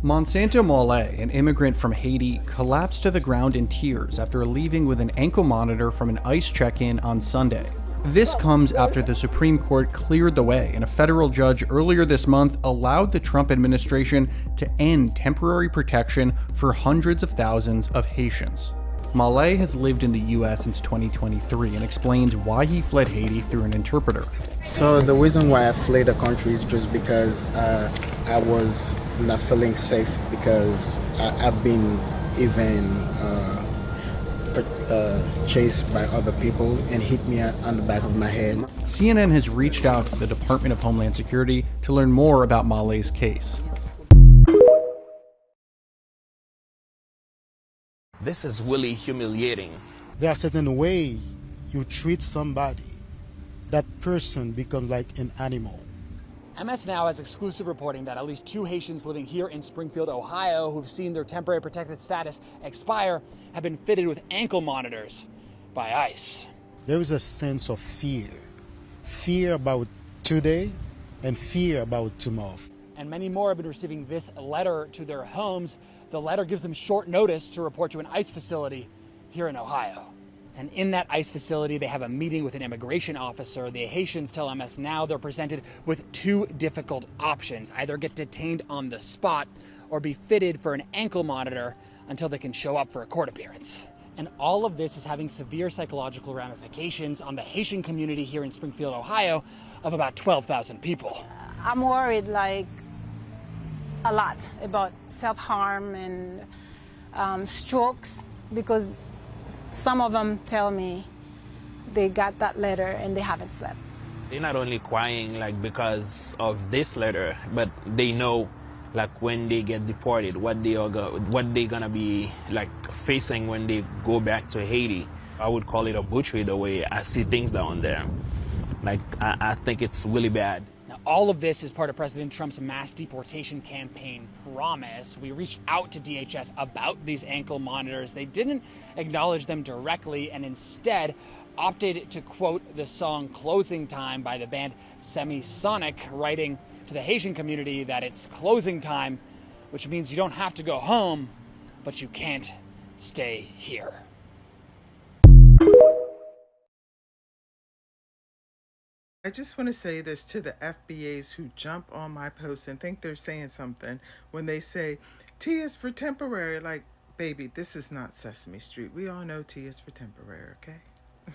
Monsanto Mole, an immigrant from Haiti, collapsed to the ground in tears after leaving with an ankle monitor from an ICE check-in on Sunday. This comes after the Supreme Court cleared the way, and a federal judge earlier this month allowed the Trump administration to end temporary protection for hundreds of thousands of Haitians. Mole has lived in the US since 2023 and explains why he fled Haiti through an interpreter. So the reason why I fled the country is just because I was not feeling safe, because I've been even chased by other people and hit me on the back of my head. CNN has reached out to the Department of Homeland Security to learn more about Mole's case. This is really humiliating. There are certain ways you treat somebody, that person becomes like an animal. MS Now has exclusive reporting that at least 2 Haitians living here in Springfield, Ohio, who've seen their temporary protected status expire, have been fitted with ankle monitors by ICE. There is a sense of fear. Fear about today and fear about tomorrow. And many more have been receiving this letter to their homes. The letter gives them short notice to report to an ICE facility here in Ohio. And in that ICE facility, they have a meeting with an immigration officer. The Haitians tell MS Now they're presented with 2 difficult options: either get detained on the spot or be fitted for an ankle monitor until they can show up for a court appearance. And all of this is having severe psychological ramifications on the Haitian community here in Springfield, Ohio, of about 12,000 people. I'm worried like a lot about self-harm and strokes, because some of them tell me they got that letter and they haven't slept. They're not only crying like because of this letter, but they know like when they get deported, what they're gonna be like facing when they go back to Haiti. I would call it a butchery the way I see things down there. Like I think it's really bad. Now, all of this is part of President Trump's mass deportation campaign promise. We reached out to DHS about these ankle monitors. They didn't acknowledge them directly and instead opted to quote the song Closing Time by the band Semisonic, writing to the Haitian community that it's closing time, which means you don't have to go home, but you can't stay here. I just want to say this to the FBAs who jump on my posts and think they're saying something when they say T is for temporary. Like, baby, this is not Sesame Street. We all know T is for temporary, okay?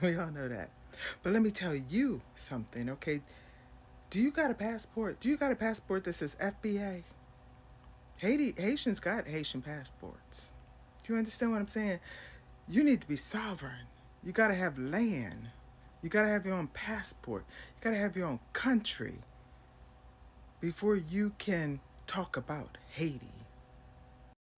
We all know that. But let me tell you something, okay? Do you got a passport? Do you got a passport that says FBA? Haitians got Haitian passports. Do you understand what I'm saying? You need to be sovereign. You got to have land. You got to have your own passport. You got to have your own country before you can talk about Haiti.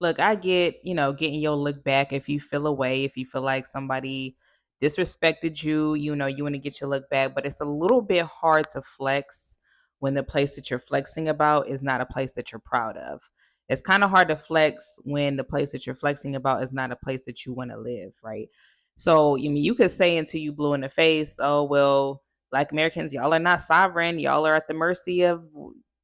Look, I get, getting your look back if you feel away, if you feel like somebody disrespected you, you want to get your look back. But it's a little bit hard to flex when the place that you're flexing about is not a place that you're proud of. It's kind of hard to flex when the place that you're flexing about is not a place that you want to live, right? So, you could say until you blue in the face, oh, well, Black Americans, y'all are not sovereign. Y'all are at the mercy of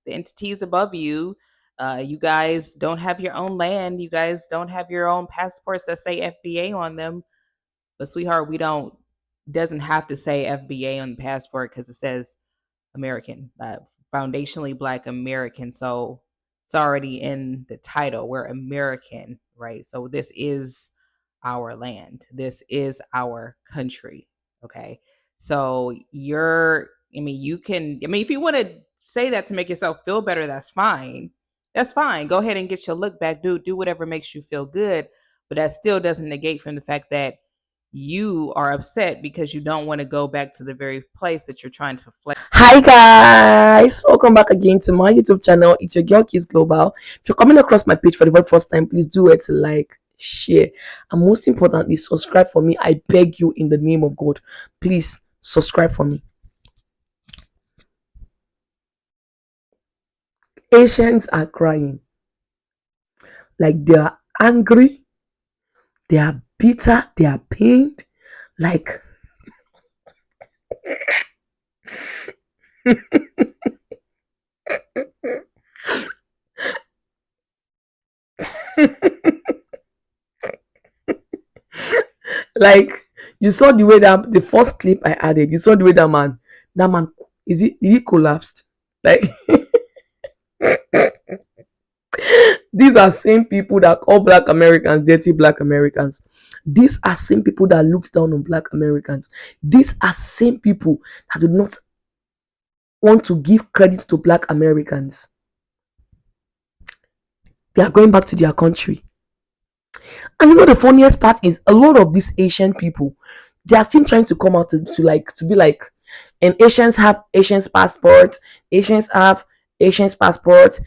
the entities above you. You guys don't have your own land. You guys don't have your own passports that say FBA on them. But sweetheart, doesn't have to say FBA on the passport because it says American, foundationally Black American. So it's already in the title. We're American, right? So this is our land. This is our country. Okay. So if you want to say that to make yourself feel better, that's fine. That's fine. Go ahead and get your look back. Do whatever makes you feel good. But that still doesn't negate from the fact that you are upset because you don't want to go back to the very place that you're trying to flex. Hi guys, welcome back again to my YouTube channel. It's your girl Kiss Global. If you're coming across my page for the very first time, please do it to like, share, and most importantly, subscribe for me. I beg you in the name of God, please subscribe for me. Asians are crying, like they are angry, they are bitter, they are pained, like Like, you saw the way that the first clip I added, you saw the way that man, is it, he collapsed? Like, these are same people that call black Americans dirty black Americans. These are same people that looks down on black Americans. These are same people that do not want to give credit to black Americans. They are going back to their country. And you know the funniest part is a lot of these Asian people, they are still trying to come out to be like, and Asians have Asians passports, Asians have Asians passports,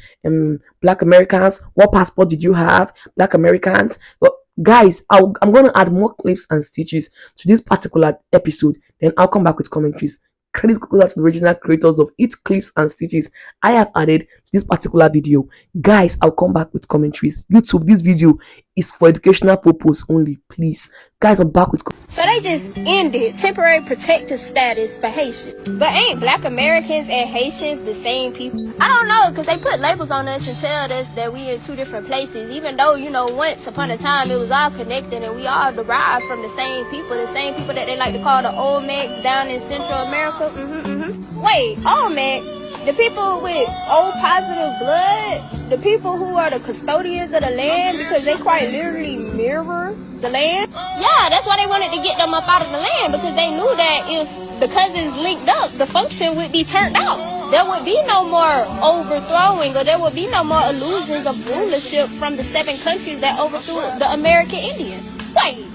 black Americans, what passport did you have? Black Americans. But guys, I'm gonna add more clips and stitches to this particular episode, then I'll come back with commentaries. Credit goes out to the original creators of each clips and stitches I have added to this particular video. Guys, I'll come back with commentaries. YouTube, this video is for educational purpose only. Please, guys, I'm back with. So they just ended temporary protective status for Haitians. But ain't black Americans and Haitians the same people? I don't know, because they put labels on us and tell us that we in two different places, even though, you know, once upon a time it was all connected and we all derived from the same people that they like to call the Olmecs down in Central America. Wait, Olmec? The people with O positive blood, the people who are the custodians of the land because they quite literally mirror the land. Yeah, that's why they wanted to get them up out of the land, because they knew that if the cousins linked up, the function would be turned out. There would be no more overthrowing, or there would be no more illusions of rulership from the 7 countries that overthrew the American Indians. Wait,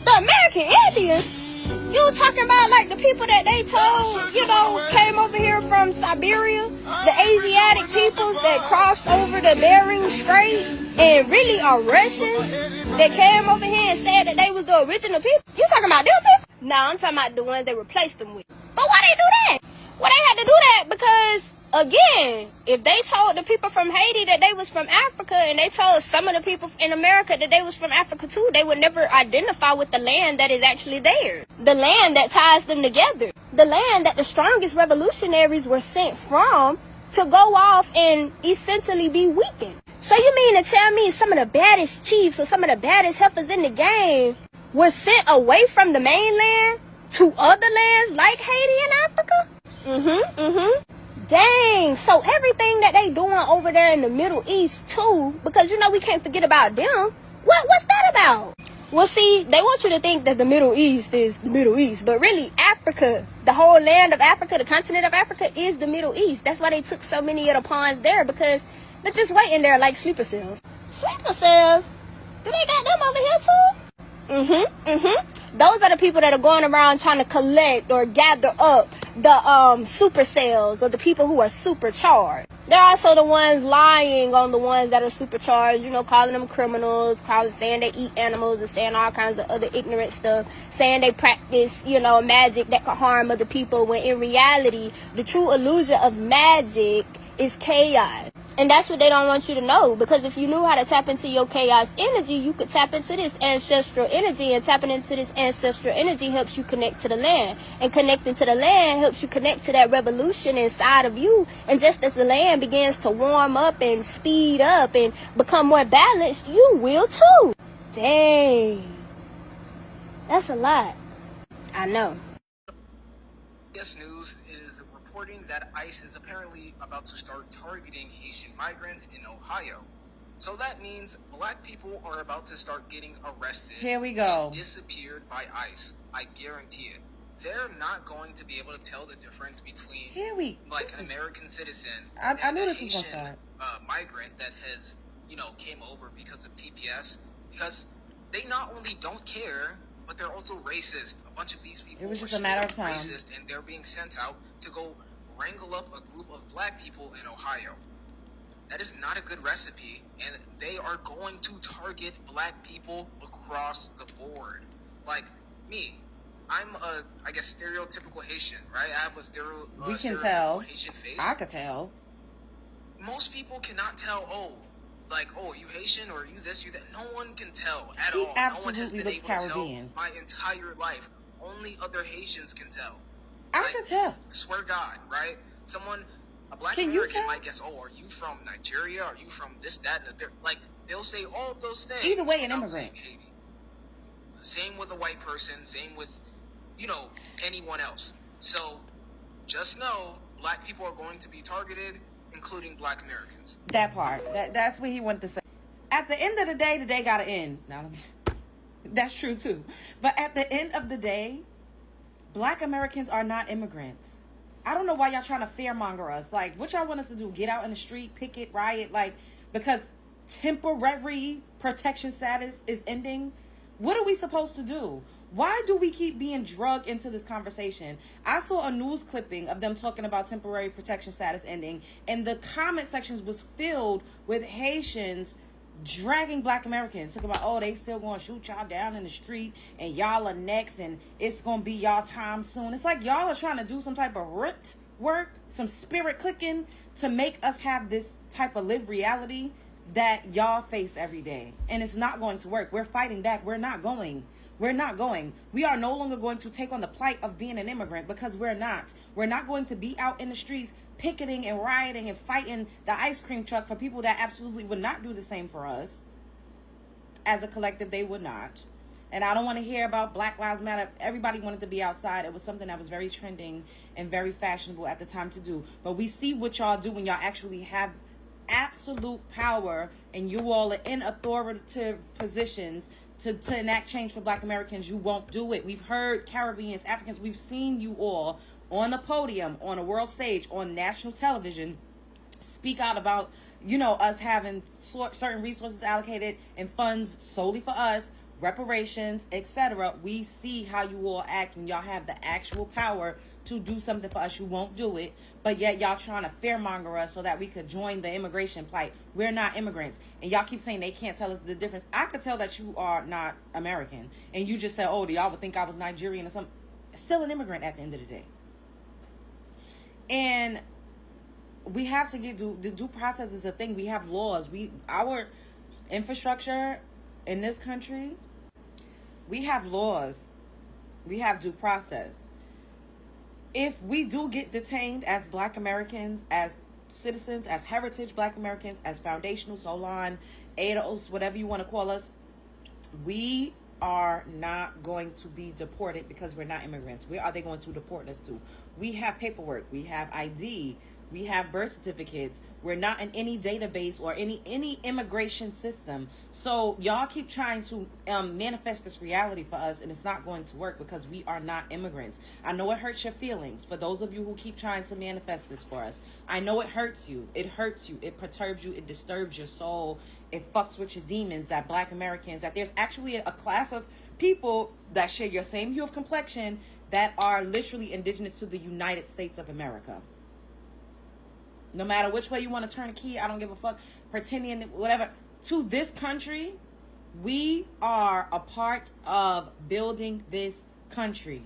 the American Indians? You talking about like the people that they told, you know, came over here from Siberia, the Asiatic peoples that crossed over the Bering Strait and really are Russians that came over here and said that they was the original people? You talking about them people? No, I'm talking about the ones they replaced them with. But why they do that? Well, they had to do that because, again, if they told the people from Haiti that they was from Africa and they told some of the people in America that they was from Africa too, they would never identify with the land that is actually theirs. The land that ties them together. The land that the strongest revolutionaries were sent from to go off and essentially be weakened. So you mean to tell me some of the baddest chiefs or some of the baddest heifers in the game were sent away from the mainland to other lands like Haiti and Africa? Dang, so everything that they doing over there in the Middle East too, because you know we can't forget about them. What's that about? Well, see, they want you to think that the Middle East is the Middle East, but really Africa, the whole land of Africa, the continent of Africa is the Middle East. That's why they took so many of the pawns there, because they're just waiting there like sleeper cells. Sleeper cells? Do they got them over here too? Those are the people that are going around trying to collect or gather up the supercells, or the people who are supercharged. They're also the ones lying on the ones that are supercharged, you know, calling them criminals, saying they eat animals and saying all kinds of other ignorant stuff, saying they practice, you know, magic that could harm other people, when in reality, the true illusion of magic is chaos. And that's what they don't want you to know, because if you knew how to tap into your chaos energy, you could tap into this ancestral energy, and tapping into this ancestral energy helps you connect to the land, and connecting to the land helps you connect to that revolution inside of you. And just as the land begins to warm up and speed up and become more balanced, you will too. Dang, that's a lot. I know. Yes, News is reporting that ICE is apparently about to start targeting Haitian migrants in Ohio. So that means black people are about to start getting arrested. Here we go. And disappeared by ICE. I guarantee it. They're not going to be able to tell the difference between like an American citizen and a Haitian migrant that has, you know, came over because of TPS, because they not only don't care, but they're also racist. A bunch of these people was just a matter of time. Racist, and they're being sent out to go wrangle up a group of black people in Ohio. That is not a good recipe, and they are going to target black people across the board. Like me, I'm a, I guess, stereotypical Haitian, right? I have a stereotypical Haitian face. I could tell. Most people cannot tell, are you Haitian or are you this, you that? No one can tell at all. No one has been able to tell my entire life. Only other Haitians can tell. I can tell. Swear to God, right? A black Can you American tell? might guess, oh, are you from Nigeria? Are you from this, that, and the third? Like, they'll say all of those things. Either way, an without immigrant. saying Haiti. Same with a white person, same with, anyone else. So, just know, black people are going to be targeted, including black Americans. That part. That's what he wanted to say. At the end of the day gotta end. Now, that's true too. But at the end of the day, black Americans are not immigrants. I don't know why y'all trying to fearmonger us. Like, what y'all want us to do? Get out in the street, picket, riot, because temporary protection status is ending? What are we supposed to do? Why do we keep being drugged into this conversation? I saw a news clipping of them talking about temporary protection status ending, and the comment sections was filled with Haitians dragging black Americans, talking about, oh, they still gonna shoot y'all down in the street, and y'all are next, and it's gonna be y'all time soon. It's like y'all are trying to do some type of root work, some spirit clicking to make us have this type of lived reality that y'all face every day, and it's not going to work. We're fighting back. We're not going. We are no longer going to take on the plight of being an immigrant, because we're not going to be out in the streets picketing and rioting and fighting the ice cream truck for people that absolutely would not do the same for us. As a collective, they would not. And I don't want to hear about Black Lives Matter. Everybody wanted to be outside. It was something that was very trending and very fashionable at the time to do. But we see what y'all do when y'all actually have absolute power and you all are in authoritative positions to enact change for black Americans. You won't do it. We've heard Caribbeans, Africans, we've seen you all on a podium, on a world stage, on national television, speak out about, us having certain resources allocated and funds solely for us, reparations, etc. We see how you all act when y'all have the actual power to do something for us. You won't do it, but yet y'all trying to fearmonger us so that we could join the immigration plight. We're not immigrants, and y'all keep saying they can't tell us the difference. I could tell that you are not American, and you just said, oh, y'all would think I was Nigerian or something. Still an immigrant at the end of the day. And we have to get the due process is a thing. We have laws. Our infrastructure in this country, we have laws. We have due process. If we do get detained as black Americans, as citizens, as heritage black Americans, as foundational, Solon, ADOS, whatever you want to call us, we are not going to be deported because we're not immigrants. Where are they going to deport us to? We have paperwork. We have ID. We have birth certificates. We're not in any database or any immigration system. So y'all keep trying to manifest this reality for us, and it's not going to work because we are not immigrants. I know it hurts your feelings. For those of you who keep trying to manifest this for us, I know it hurts you. It hurts you. It perturbs you. It disturbs your soul. It fucks with your demons that black Americans, that there's actually a class of people that share your same hue of complexion that are literally indigenous to the United States of America. No matter which way you want to turn a key, I don't give a fuck. Pretending, whatever. To this country, we are a part of building this country.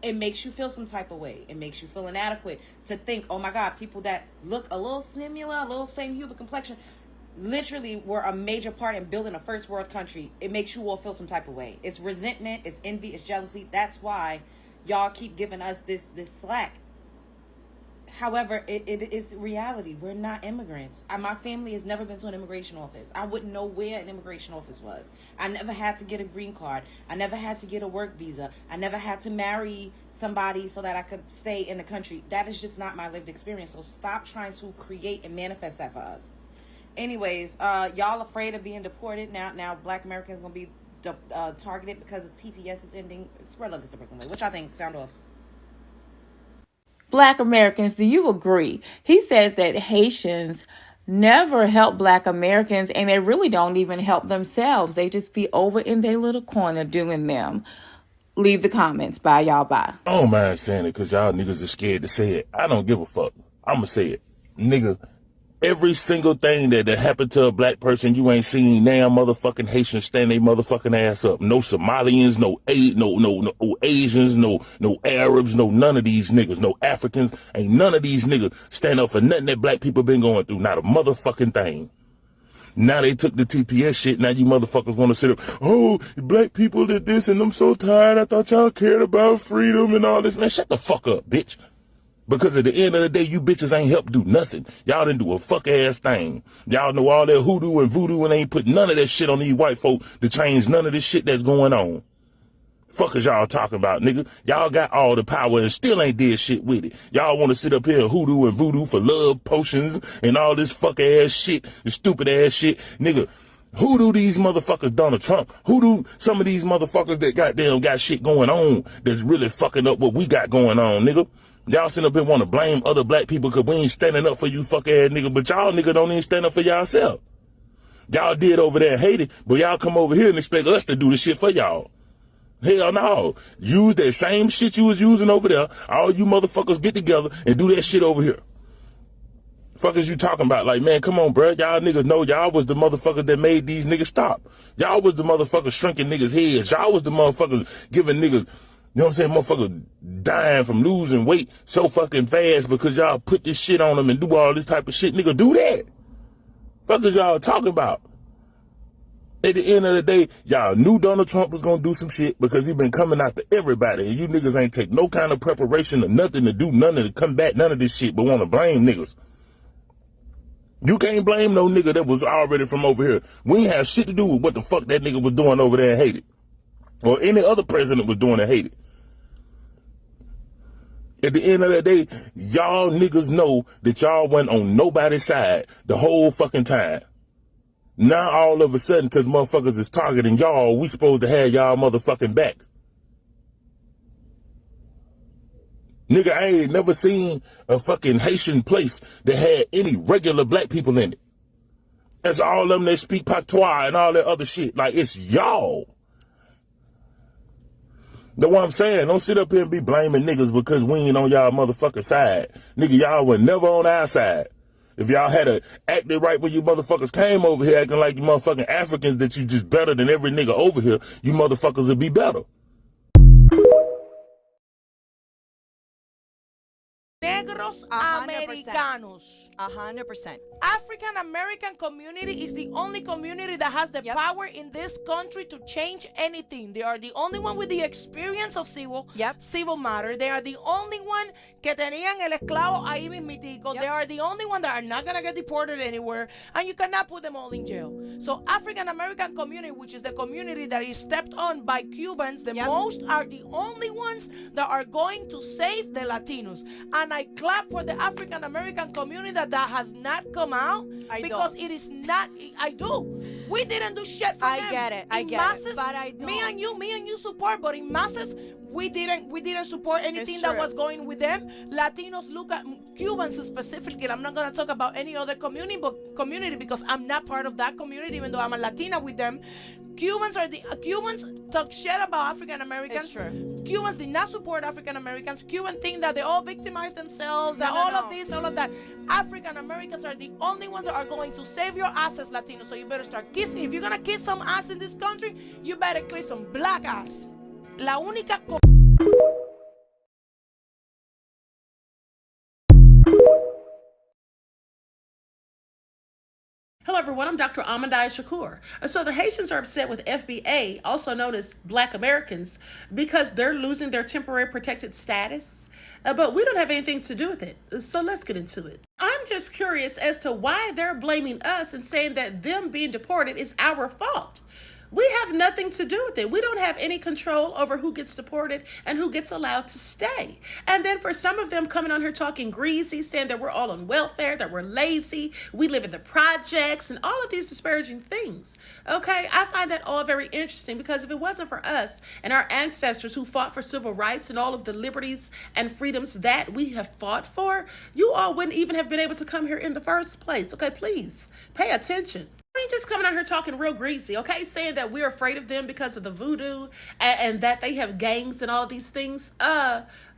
It makes you feel some type of way. It makes you feel inadequate to think, oh my God, people that look a little similar, a little same hue of complexion, literally were a major part in building a first world country. It makes you all feel some type of way. It's resentment, it's envy, it's jealousy. That's why y'all keep giving us this slack. However, it is reality. We're not immigrants. My family has never been to an immigration office. I wouldn't know where an immigration office was. I never had to get a green card. I never had to get a work visa. I never had to marry somebody so that I could stay in the country. That is just not my lived experience. So stop trying to create and manifest that for us. Anyways, y'all afraid of being deported. Now black Americans going to be targeted because the TPS is ending. Spread love is the way. What y'all think? Sound off. Black Americans, do you agree? He says that Haitians never help Black Americans, and they really don't even help themselves. They just be over in their little corner doing them. Leave the comments. Bye, y'all. Bye. I don't mind saying it because y'all niggas are scared to say it. I don't give a fuck. I'ma say it. Nigga, every single thing that happened to a black person, you ain't seen damn motherfucking Haitians stand they motherfucking ass up. No Somalians, no Asians, no Arabs, no none of these niggas, no Africans. Ain't none of these niggas stand up for nothing that black people been going through. Not a motherfucking thing. Now they took the TPS shit. Now you motherfuckers want to sit up. Oh, black people did this and I'm so tired. I thought y'all cared about freedom and all this. Man, shut the fuck up, bitch. Because at the end of the day, you bitches ain't helped do nothing. Y'all didn't do a fuck ass thing. Y'all know all that hoodoo and voodoo and ain't put none of that shit on these white folk to change none of this shit that's going on. Fuck is y'all talking about, nigga? Y'all got all the power and still ain't did shit with it. Y'all want to sit up here and hoodoo and voodoo for love potions and all this fuck ass shit, the stupid ass shit. Nigga, hoodoo these motherfuckers Donald Trump. Hoodoo some of these motherfuckers that goddamn got shit going on that's really fucking up what we got going on, nigga. Y'all sit up here want to blame other black people because we ain't standing up for you fuck ass nigga, but y'all nigga don't even stand up for y'allself. Y'all did over there in Haiti, but y'all come over here and expect us to do the shit for y'all. Hell no. Use that same shit you was using over there. All you motherfuckers get together and do that shit over here. Fuck is you talking about? Like, man, come on, bruh. Y'all niggas know y'all was the motherfuckers that made these niggas stop. Y'all was the motherfuckers shrinking niggas' heads. Y'all was the motherfuckers giving niggas, you know what I'm saying, motherfuckers dying from losing weight so fucking fast because y'all put this shit on them and do all this type of shit. Nigga, do that. Fuck is y'all talking about? At the end of the day, y'all knew Donald Trump was gonna do some shit because he been coming after everybody, and you niggas ain't take no kind of preparation or nothing to do nothing to come back, none of this shit, but want to blame niggas. You can't blame no nigga that was already from over here. We ain't have shit to do with what the fuck that nigga was doing over there in Haiti, or any other president was doing in Haiti. At the end of the day, y'all niggas know that y'all went on nobody's side the whole fucking time. Now all of a sudden, because motherfuckers is targeting y'all, we supposed to have y'all motherfucking back. Nigga, I ain't never seen a fucking Haitian place that had any regular black people in it. That's all of them that speak patois and all that other shit. Like, it's y'all. That's what I'm saying. Don't sit up here and be blaming niggas because we ain't on y'all motherfucking side. Nigga, y'all were never on our side. If y'all had acted right when you motherfuckers came over here acting like you motherfucking Africans that you just better than every nigga over here, you motherfuckers would be better. Negros Americanos. 100%. African American community is the only community that has the power in this country to change anything. They are the only one with the experience of civil matter. They are the only one que tenían el esclavo ahí mismitico. They are the only one that are not gonna get deported anywhere, and you cannot put them all in jail. So African American community, which is the community that is stepped on by Cubans, the most are the only ones that are going to save the Latinos. And I clap for the African American community that has not come out because it is not. I do. We didn't do shit for them. I get it. I get it. But I don't. Me and you support, but in masses, we didn't support anything that was going with them. Latinos look at Cubans specifically. I'm not gonna talk about any other community because I'm not part of that community, even though I'm a Latina with them. Cubans talk shit about African Americans. Cubans did not support African Americans. Cubans think that they all victimize themselves, of this, all of that. African Americans are the only ones that are going to save your asses, Latinos. So you better start kissing. If you're gonna kiss some ass in this country, you better kiss some black ass. La única Hello everyone, I'm Dr. Amandai Shakur. So the Haitians are upset with FBA, also known as Black Americans, because they're losing their temporary protected status. But we don't have anything to do with it. So let's get into it. I'm just curious as to why they're blaming us and saying that them being deported is our fault. We have nothing to do with it. We don't have any control over who gets deported and who gets allowed to stay. And then for some of them coming on here talking greasy, saying that we're all on welfare, that we're lazy, we live in the projects, and all of these disparaging things. Okay, I find that all very interesting because if it wasn't for us and our ancestors who fought for civil rights and all of the liberties and freedoms that we have fought for, you all wouldn't even have been able to come here in the first place. Okay, please pay attention. We ain't just coming out here talking real greasy, okay? Saying that we're afraid of them because of the voodoo and that they have gangs and all of these things.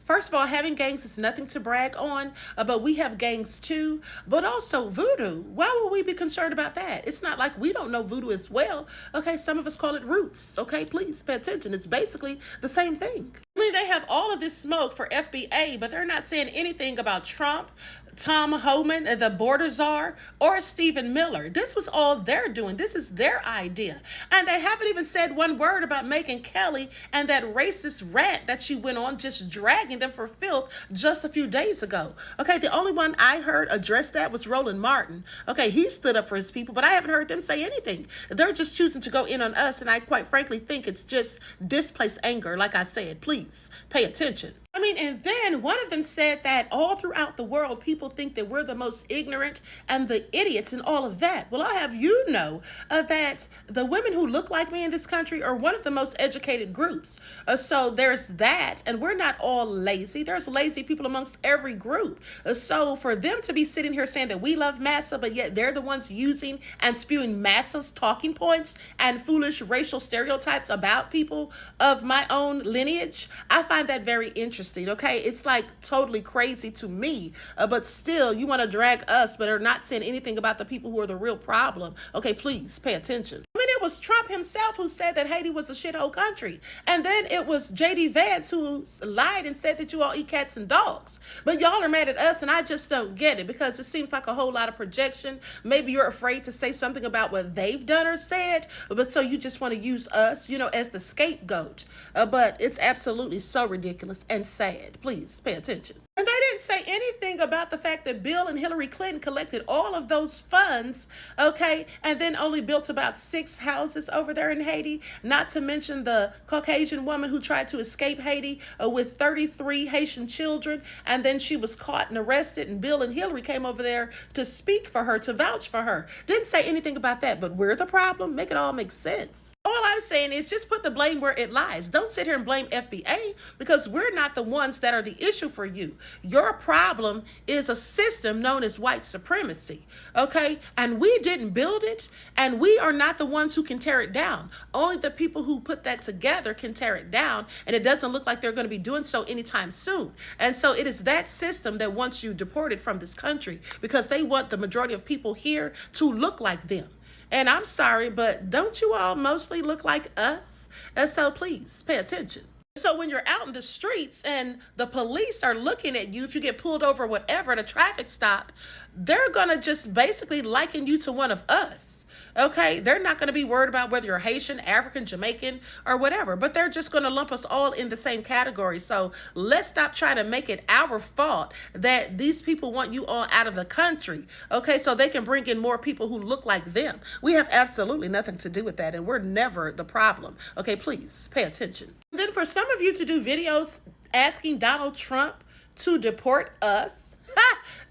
First of all, having gangs is nothing to brag on, but we have gangs too. But also voodoo, why would we be concerned about that? It's not like we don't know voodoo as well. Okay, some of us call it roots. Okay, please pay attention. It's basically the same thing. I mean, they have all of this smoke for FBA, but they're not saying anything about Trump, Tom Homan, the border czar, or Stephen Miller. This was all they're doing. This is their idea. And they haven't even said one word about Megyn Kelly and that racist rant that she went on, just dragging them for filth just a few days ago. Okay, the only one I heard address that was Roland Martin. Okay, he stood up for his people, but I haven't heard them say anything. They're just choosing to go in on us, and I quite frankly think it's just displaced anger. Like I said, please pay attention. I mean, and then one of them said that all throughout the world, people think that we're the most ignorant and the idiots and all of that. Well, I have you know that the women who look like me in this country are one of the most educated groups. So there's that, and we're not all lazy. There's lazy people amongst every group. So for them to be sitting here saying that we love massa, but yet they're the ones using and spewing massa's talking points and foolish racial stereotypes about people of my own lineage, I find that very interesting. Okay, it's like totally crazy to me, but still you want to drag us but are not saying anything about the people who are the real problem. Okay, please pay attention. I mean, it was Trump himself who said that Haiti was a shithole country, and then it was JD Vance who lied and said that you all eat cats and dogs. But y'all are mad at us, and I just don't get it, because it seems like a whole lot of projection. Maybe you're afraid to say something about what they've done or said, but so you just want to use us, as the scapegoat. But it's absolutely so ridiculous and sad. Please pay attention. And they didn't say anything about the fact that Bill and Hillary Clinton collected all of those funds, okay, and then only built about 6 houses over there in Haiti, not to mention the Caucasian woman who tried to escape Haiti with 33 Haitian children, and then she was caught and arrested, and Bill and Hillary came over there to speak for her, to vouch for her. Didn't say anything about that, but we're the problem. Make it all make sense. All I'm saying is just put the blame where it lies. Don't sit here and blame FBA, because we're not the ones that are the issue for you. Your problem is a system known as white supremacy, okay? And we didn't build it, and we are not the ones who can tear it down. Only the people who put that together can tear it down, and it doesn't look like they're going to be doing so anytime soon. And so it is that system that wants you deported from this country, because they want the majority of people here to look like them. And I'm sorry, but don't you all mostly look like us? And so please pay attention. So when you're out in the streets and the police are looking at you, if you get pulled over, whatever, at a traffic stop, they're going to just basically liken you to one of us. Okay, they're not going to be worried about whether you're Haitian, African, Jamaican, or whatever, but they're just going to lump us all in the same category. So let's stop trying to make it our fault that these people want you all out of the country, okay, so they can bring in more people who look like them. We have absolutely nothing to do with that, and we're never the problem. Okay, please pay attention. And then for some of you to do videos asking Donald Trump to deport us,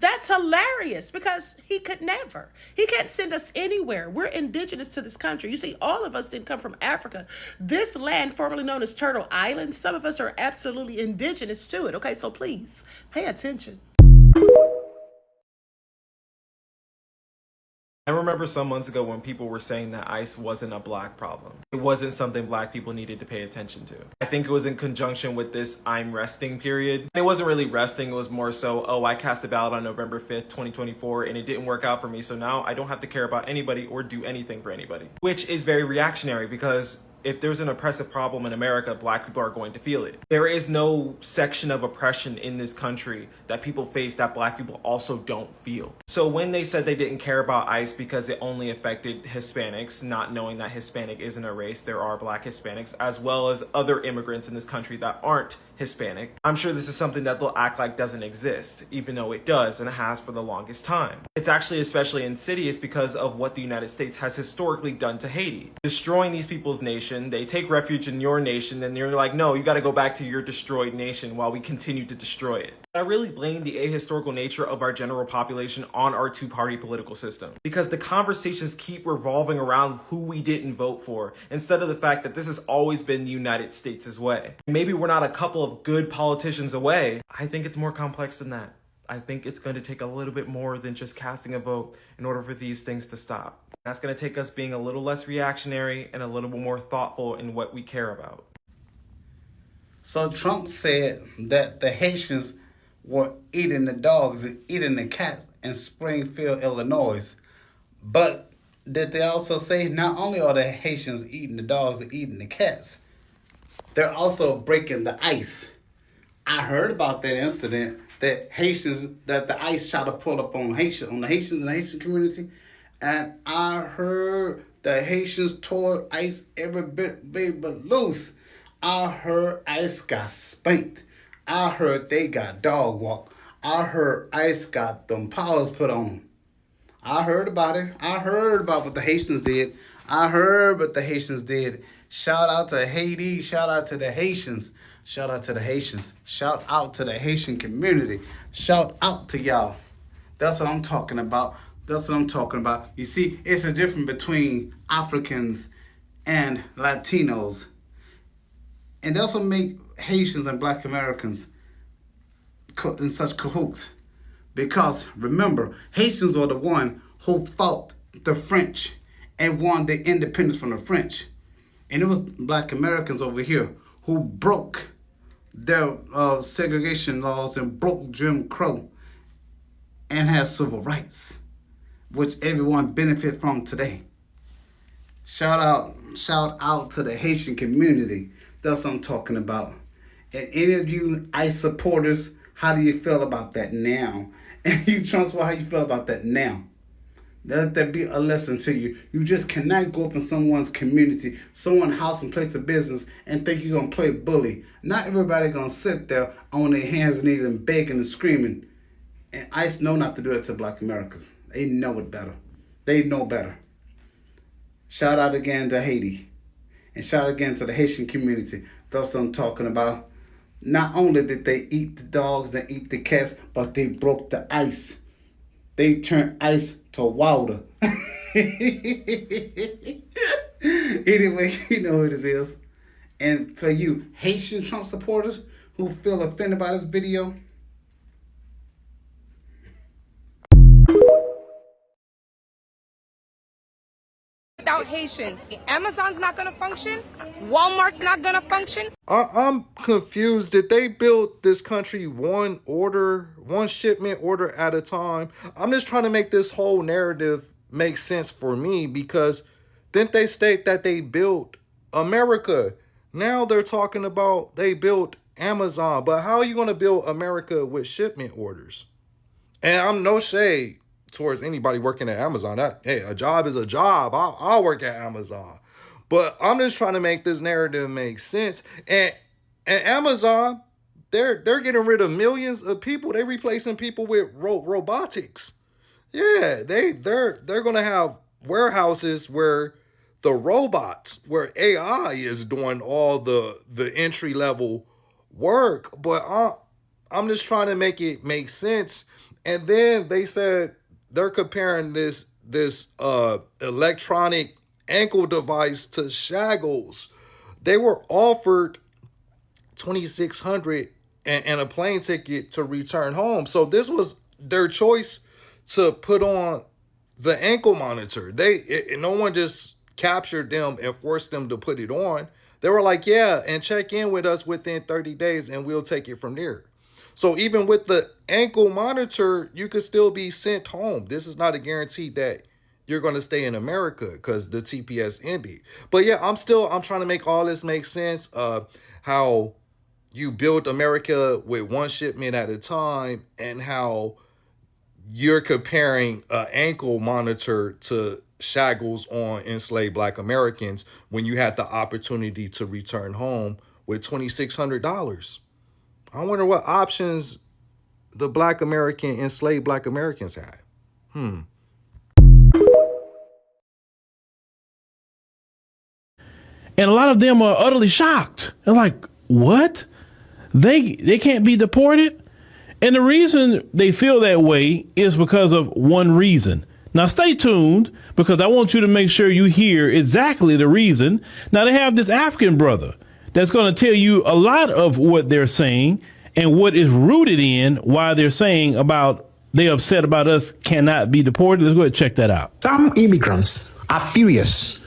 that's hilarious, because he could never. He can't send us anywhere. We're indigenous to this country. You see, all of us didn't come from Africa. This land, formerly known as Turtle Island, some of us are absolutely indigenous to it. Okay, so please pay attention. I remember some months ago when people were saying that ICE wasn't a black problem. It wasn't something black people needed to pay attention to. I think it was in conjunction with this I'm resting period. It wasn't really resting, it was more so, oh, I cast a ballot on November 5th, 2024, and it didn't work out for me, so now I don't have to care about anybody or do anything for anybody. Which is very reactionary, because if there's an oppressive problem in America, black people are going to feel it. There is no section of oppression in this country that people face that black people also don't feel. So when they said they didn't care about ICE because it only affected Hispanics, not knowing that Hispanic isn't a race, there are black Hispanics, as well as other immigrants in this country that aren't Hispanic, I'm sure this is something that they'll act like doesn't exist, even though it does and it has for the longest time. It's actually especially insidious because of what the United States has historically done to Haiti. Destroying these people's nation, they take refuge in your nation, and you're like, no, you gotta go back to your destroyed nation while we continue to destroy it. I really blame the ahistorical nature of our general population on our two-party political system, because the conversations keep revolving around who we didn't vote for, instead of the fact that this has always been the United States' way. Maybe we're not a couple of good politicians away. I think it's more complex than that. I think it's going to take a little bit more than just casting a vote in order for these things to stop. That's going to take us being a little less reactionary and a little bit more thoughtful in what we care about. So Trump said that the Haitians were eating the dogs and eating the cats in Springfield, Illinois. But did they also say not only are the Haitians eating the dogs and eating the cats, they're also breaking the ice? I heard about that incident that the ICE tried to pull up on the Haitians and the Haitian community. And I heard the Haitians tore ICE every bit but loose. I heard ICE got spanked. I heard they got dog walked. I heard ICE got them powers put on them. I heard about it. I heard about what the Haitians did. I heard what the Haitians did. Shout out to Haiti. Shout out to the Haitians. Shout out to the Haitians. Shout out to the Haitian community. Shout out to y'all. That's what I'm talking about. That's what I'm talking about. You see, it's a difference between Africans and Latinos. And that's what make Haitians and Black Americans in such cahoots. Because remember, Haitians are the one who fought the French and won the independence from the French. And it was Black Americans over here who broke their segregation laws and broke Jim Crow and had civil rights, which everyone benefit from today. Shout out to the Haitian community. That's what I'm talking about. And any of you ICE supporters, how do you feel about that now? And you Trump supporters, how you feel about that now? Let that be a lesson to you. You just cannot go up in someone's community, someone's house and place of business and think you're going to play bully. Not everybody going to sit there on their hands and knees and begging and screaming. And ICE know not to do that to Black Americans. They know it better. They know better. Shout out again to Haiti. And shout out again to the Haitian community. That's what I'm talking about. Not only did they eat the dogs, they eat the cats, but they broke the ice. They turned ice to water. Anyway, you know what it is. And for you Haitian Trump supporters who feel offended by this video, without Haitians, Amazon's not gonna function, Walmart's not gonna function. I'm confused. Did they build this country one shipment order at a time? I'm just trying to make this whole narrative make sense for me, because didn't they state that they built America? Now they're talking about they built Amazon. But how are you going to build America with shipment orders? And I'm no shade towards anybody working at Amazon. Hey, a job is a job. I'll work at Amazon. But I'm just trying to make this narrative make sense. And Amazon, they're getting rid of millions of people. They're replacing people with robotics. Yeah, they're gonna have warehouses where the robots, where AI is doing all the entry level work. But I'm just trying to make it make sense. And then they said they're comparing this electronic ankle device to shackles. They were offered $2,600 and a plane ticket to return home. So this was their choice to put on the ankle monitor. No one just captured them and forced them to put it on. They were like, yeah, and check in with us within 30 days and we'll take it from there. So even with the ankle monitor, you could still be sent home. This is not a guarantee that you're going to stay in America because the TPS ended. But yeah, I'm trying to make all this make sense. How you build America with one shipment at a time, and how you're comparing an ankle monitor to shackles on enslaved Black Americans when you had the opportunity to return home with $2,600. I wonder what options the enslaved Black Americans had. And a lot of them are utterly shocked. They're like, what? They can't be deported? And the reason they feel that way is because of one reason. Now stay tuned, because I want you to make sure you hear exactly the reason. Now they have this African brother that's going to tell you a lot of what they're saying and what is rooted in why they're saying about they're upset about us cannot be deported. Let's go ahead and check that out. Some immigrants are furious,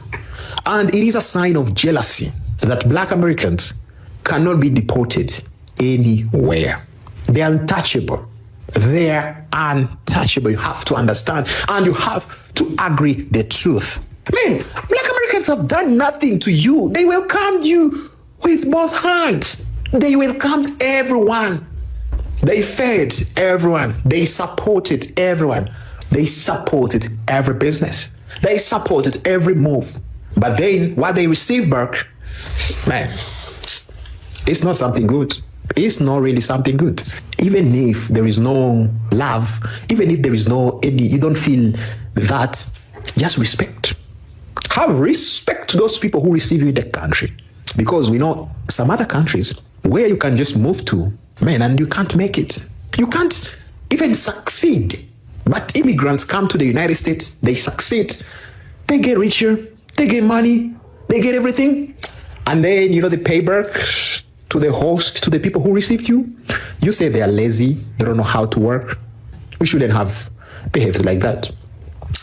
and it is a sign of jealousy that Black Americans cannot be deported anywhere. They're untouchable. They're untouchable. You have to understand, and you have to agree the truth. Man, Black Americans have done nothing to you. They welcomed you with both hands. They welcomed everyone. They fed everyone. They supported everyone. They supported every business. They supported every move. But then what they receive back, man, it's not something good. It's not really something good. Even if there is no love, even if there is no any, you don't feel that, just respect. Have respect to those people who receive you in the country. Because we know some other countries where you can just move to, man, and you can't make it. You can't even succeed. But immigrants come to the United States, they succeed. They get richer, they get money, they get everything. And then, they pay back to the host, to the people who received you. You say they are lazy, they don't know how to work. We shouldn't have behaved like that.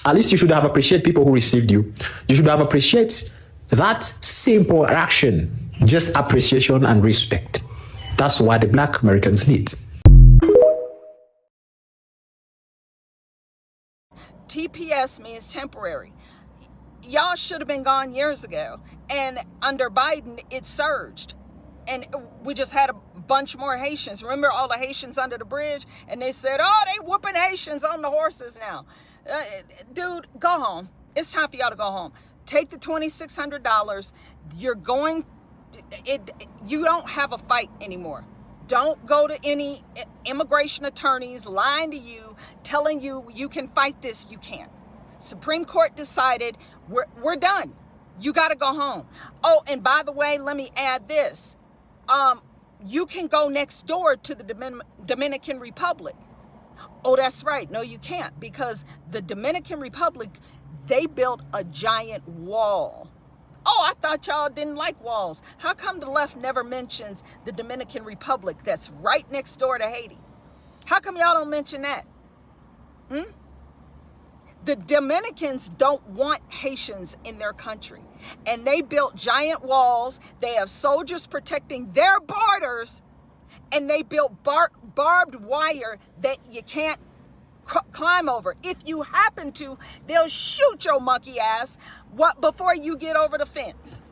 At least you should have appreciated people who received you. You should have appreciated that simple action, just appreciation and respect. That's what the Black Americans need. TPS means temporary. Y'all should have been gone years ago. And under Biden, it surged. And we just had a bunch more Haitians. Remember all the Haitians under the bridge? And they said, oh, they whooping Haitians on the horses now. Dude, go home. It's time for y'all to go home. Take the $2,600. You don't have a fight anymore. Don't go to any immigration attorneys lying to you, telling you you can fight this. You can't. Supreme Court decided we're done. You got to go home. Oh, and by the way, let me add this. You can go next door to the Dominican Republic. Oh, that's right. No, you can't, because the Dominican Republic, they built a giant wall. Oh, I thought y'all didn't like walls. How come the left never mentions the Dominican Republic that's right next door to Haiti? How come y'all don't mention that? The Dominicans don't want Haitians in their country. And they built giant walls. They have soldiers protecting their borders. And they built barbed wire that you can't climb over. If you happen to, they'll shoot your monkey ass before you get over the fence.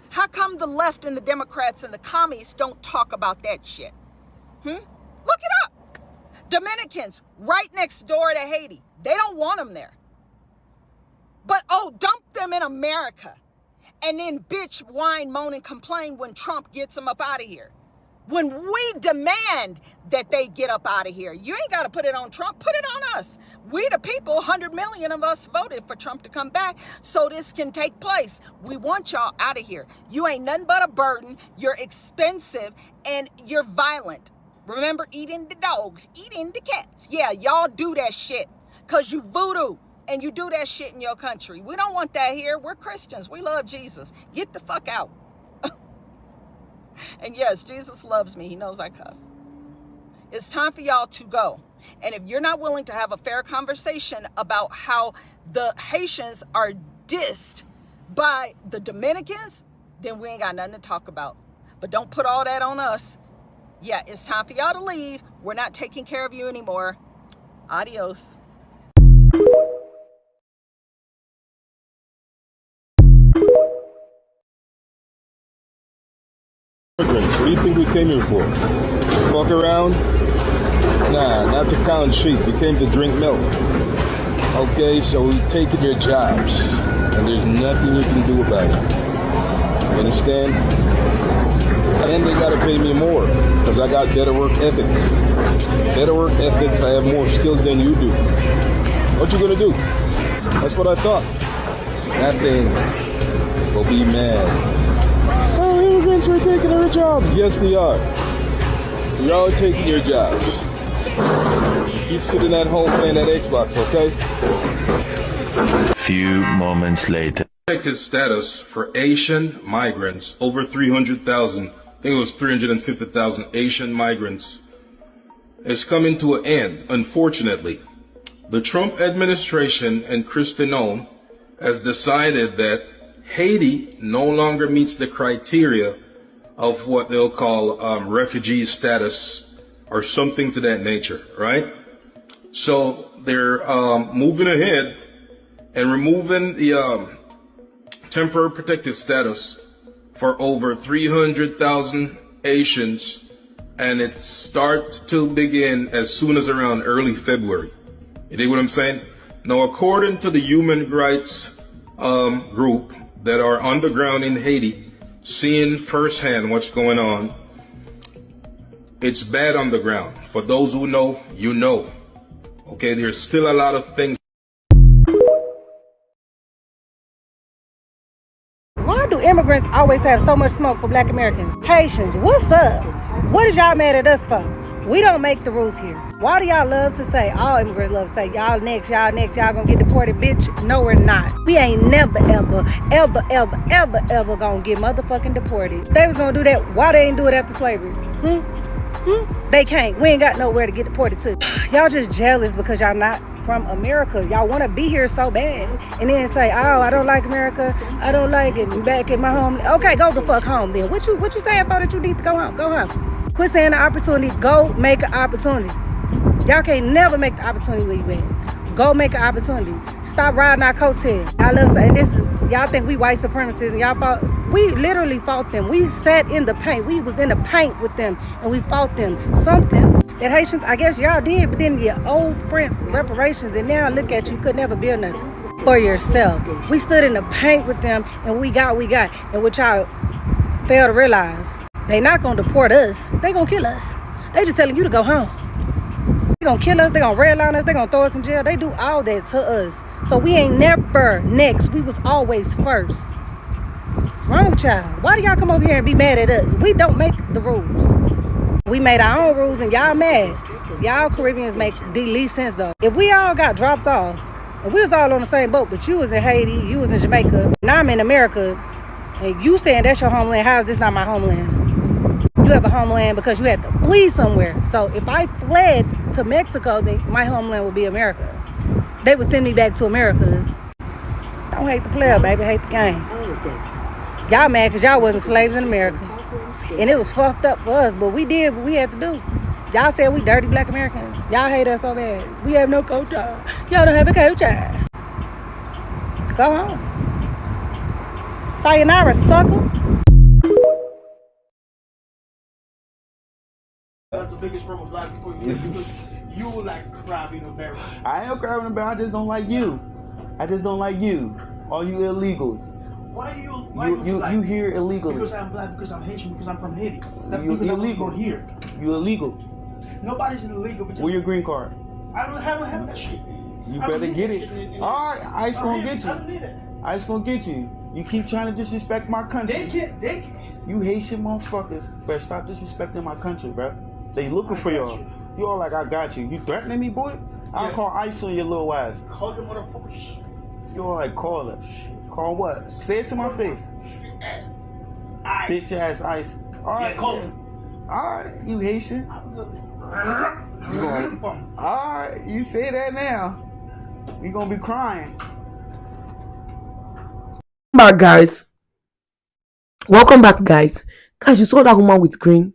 How come the left and the Democrats and the commies don't talk about that shit? Look it up. Dominicans right next door to Haiti. They don't want them there. But dump them in America. And then bitch, whine, moan, and complain when Trump gets them up out of here. When we demand that they get up out of here, you ain't got to put it on Trump, put it on us. We the people, 100 million of us voted for Trump to come back so this can take place. We want y'all out of here. You ain't nothing but a burden. You're expensive and you're violent. Remember, eating the dogs, eating the cats. Yeah, y'all do that shit because you voodoo and you do that shit in your country. We don't want that here. We're Christians. We love Jesus. Get the fuck out. And yes, Jesus loves me. He knows I cuss. It's time for y'all to go. And if you're not willing to have a fair conversation about how the Haitians are dissed by the Dominicans, then we ain't got nothing to talk about. But don't put all that on us. Yeah, it's time for y'all to leave. We're not taking care of you anymore. Adios. What do you think we came here for? Fuck around? Nah, not to count sheep. We came to drink milk. Okay, so we taking your jobs, and there's nothing you can do about it. You understand? And they gotta pay me more, because I got better work ethics. Better work ethics, I have more skills than you do. What you gonna do? That's what I thought. Nothing. We'll be mad. Immigrants are taking our jobs. Yes, we are. We're all taking your jobs. Keep sitting at home playing that Xbox, okay? Few moments later. Protected status for Asian migrants, over 300,000, I think it was 350,000 Asian migrants, is coming to an end, unfortunately. The Trump administration and Kristi Noem has decided that Haiti no longer meets the criteria of what they'll call refugee status or something to that nature, right? So they're moving ahead and removing the temporary protective status for over 300,000 Haitians and it starts to begin as soon as around early February. You dig what I'm saying? Now, according to the human rights group that are on the ground in Haiti, seeing firsthand what's going on, it's bad on the ground. For those who know, you know. Okay, there's still a lot of things. Why do immigrants always have so much smoke for black Americans? Haitians, what's up? What is y'all mad at us for? We don't make the rules here. Why do y'all love to say, all immigrants love to say, y'all next, y'all gonna get deported, bitch? No, we're not. We ain't never, ever gonna get motherfucking deported. If they was gonna do that, why they ain't do it after slavery? They can't. We ain't got nowhere to get deported to. Y'all just jealous because y'all not from America. Y'all want to be here so bad. And then say, oh, I don't like America. I don't like it. Back in my home. Okay, go the fuck home then. What you saying for that you need to go home? Go home. Quit saying the opportunity. Go make an opportunity. Y'all can't never make the opportunity where you at. Go make an opportunity. Stop riding our coattail. I love saying this. Y'all think we white supremacists and y'all fought. We literally fought them. We sat in the paint. We was in the paint with them and we fought them. Something that Haitians, I guess y'all did, but then your old friends, reparations, and now look at you, could never build nothing for yourself. We stood in the paint with them and we got. And what y'all fail to realize, they not gonna deport us. They gonna kill us. They just telling you to go home. They gonna kill us, they gonna redline us, they gonna throw us in jail. They do all that to us. So we ain't never next. We was always first. What's wrong with y'all? Why do y'all come over here and be mad at us? We don't make the rules. We made our own rules and y'all mad. Y'all Caribbeans make the least sense though. If we all got dropped off, and we was all on the same boat, but you was in Haiti, you was in Jamaica, and I'm in America, and you saying that's your homeland, how is this not my homeland? You have a homeland because you had to flee somewhere. So if I fled to Mexico, then my homeland would be America. They would send me back to America. Don't hate the player, baby, hate the game. Y'all mad because y'all wasn't slaves in America. And it was fucked up for us, but we did what we had to do. Y'all said we dirty black Americans. Y'all hate us so bad. We have no culture. Y'all don't have a culture. Go home. Sayonara, sucker. That's the biggest problem with black people. You were like crab in a barrel. I am crab in a barrel. I just don't like you. I just don't like you. All you illegals. Why do you? You here illegally? Because I'm black. Because I'm Haitian. Because I'm from Haiti. You because illegal I'm here. You illegal. Nobody's illegal. Because Where your green card? I don't have that shit. You better get it. All right, ICE gonna get you. I don't need it. ICE gonna get you. You keep trying to disrespect my country. They can't. You Haitian motherfuckers better stop disrespecting my country, bro. They looking for y'all. You all like I got you. You threatening me, boy? I'll call ICE on your little ass. Call the motherfuckers. You all like call it. Call what? Say it to my face. Ass. Bitch ass ICE. All right. Call yeah. All right, you Haitian. Alright, you say that now. We gonna be crying. Back, guys. Welcome back, guys. Guys, you saw that woman with green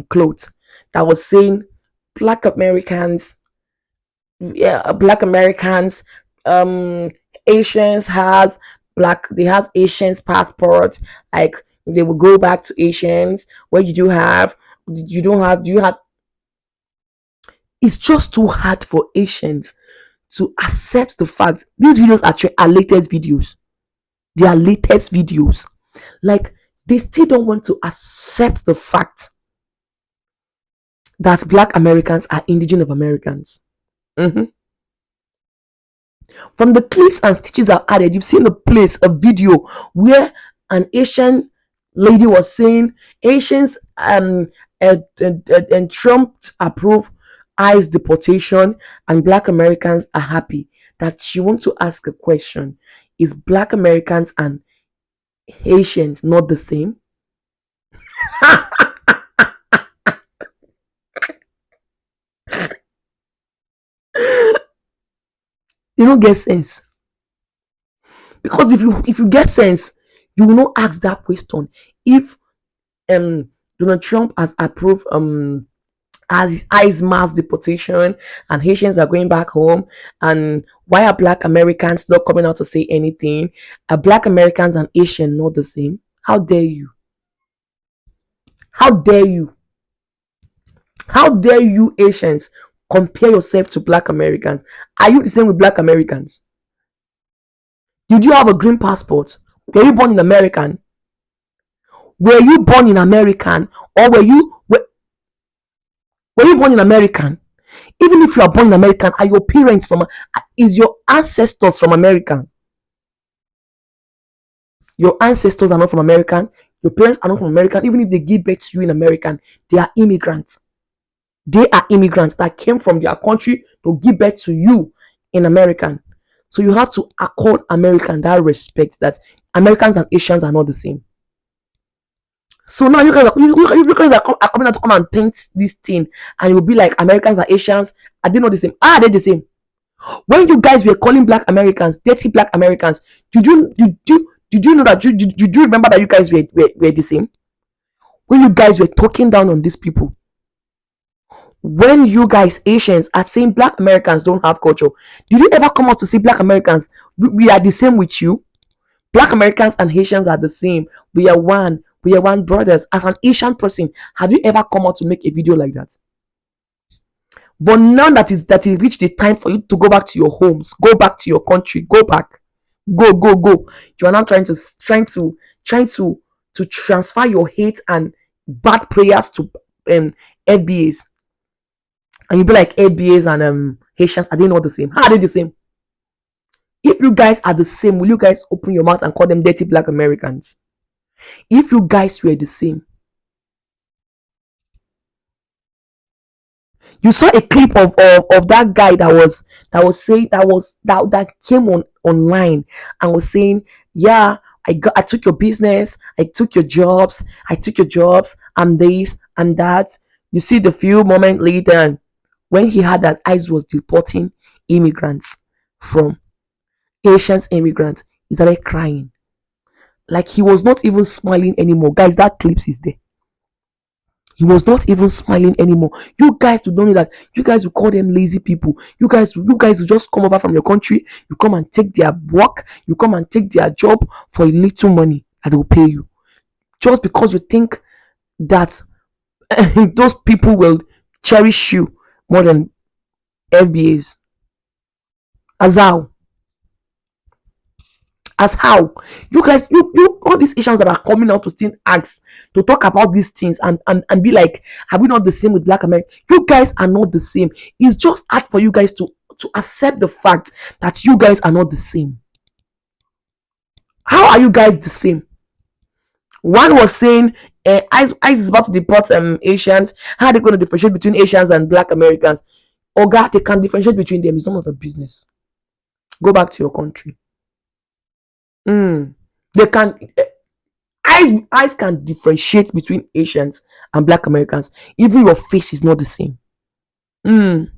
clothes that was saying black Americans, Asians they has Asians passports, like they will go back to Asians. What you do you have it's just too hard for Asians to accept the fact these videos are latest videos. They are latest videos. Like they still don't want to accept the fact that black Americans are indigenous of Americans. From the clips and stitches I've added, you've seen a video where an Asian lady was saying Asians and Trump approve ICE deportation and black Americans are happy. That she wants to ask a question: is black Americans and Haitians not the same? You don't get sense. Because if you get sense, you will not ask that question. If Donald Trump has approved as ICE mass deportation and Haitians are going back home, and why are black Americans not coming out to say anything? Are black Americans and Asian not the same? How dare you? How dare you? How dare you Asians compare yourself to black Americans? Are you the same with black Americans? Did you have a green passport? Were you born in American? Were you born in American? Or were you born in American? Even if you are born in American, are your parents from, is your ancestors from American? Your ancestors are not from American. Your parents are not from American. Even if they give birth to you in American, they are immigrants. They are immigrants that came from their country to give birth to you in American. So you have to accord American that respect, that Americans and Asians are not the same. So now you guys are coming out to come and paint this thing, and you'll be like, Americans and Asians, are they not the same? Are they the same? When you guys were calling black Americans dirty black Americans, did you know that? Did you remember that you guys were the same? When you guys were talking down on these people, when you guys Asians are saying black Americans don't have culture, did you ever come out to see black Americans? We are the same with you. Black Americans and Haitians are the same. We are one. We are one brothers. As an Asian person, have you ever come out to make a video like that? But now that it reached the time for you to go back to your homes, go back to your country, go back, go. You are now trying to transfer your hate and bad prayers to FBAs, and you be like, FBAs and Haitians, are they not the same? How are they the same? If you guys are the same, will you guys open your mouth and call them dirty black Americans? If you guys were the same, you saw a clip of that guy that came online and was saying, yeah, I took your business, I took your jobs, I'm this, I'm that. You see the few moments later, when he had that ICE was deporting immigrants from Asians immigrants, he started crying. Like he was not even smiling anymore. Guys, that clip is there. He was not even smiling anymore. You guys don't know that. You guys will call them lazy people. You guys will just come over from your country. You come and take their work. You come and take their job for a little money that they will pay you. Just because you think that those people will cherish you more than FBAs. As how you guys, you all these Asians that are coming out to still ask to talk about these things and be like, are we not the same with black America? You guys are not the same. It's just hard for you guys to accept the fact that you guys are not the same. How are you guys the same? One was saying ICE is about to deport Asians. How are they going to differentiate between Asians and black Americans? Oga, they can differentiate between them. It's none of their business. Go back to your country. They can. ICE can differentiate between Asians and black Americans. Even your face is not the same. Even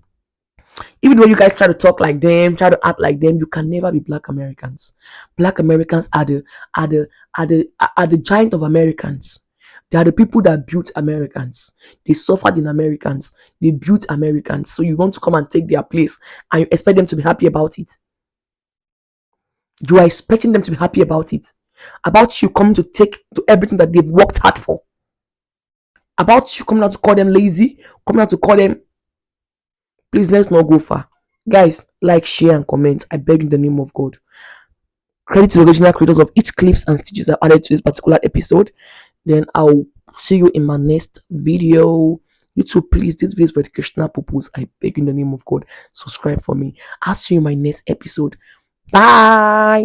when you guys try to talk like them, try to act like them, you can never be black Americans. Black Americans are the giant of Americans. They are the people that built Americans. They suffered in Americans. They built Americans. So you want to come and take their place and you expect them to be happy about it. You are expecting them to be happy about it. About you coming to take to everything that they've worked hard for. About you coming out to call them lazy, coming out to call them. Please, let's not go far. Guys, like, share, and comment. I beg in the name of God. Credit to the original creators of each clips and stitches I've added to this particular episode. Then I'll see you in my next video. You too, please, this video is for educational purpose. I beg in the name of God. Subscribe for me. I'll see you in my next episode. Bye.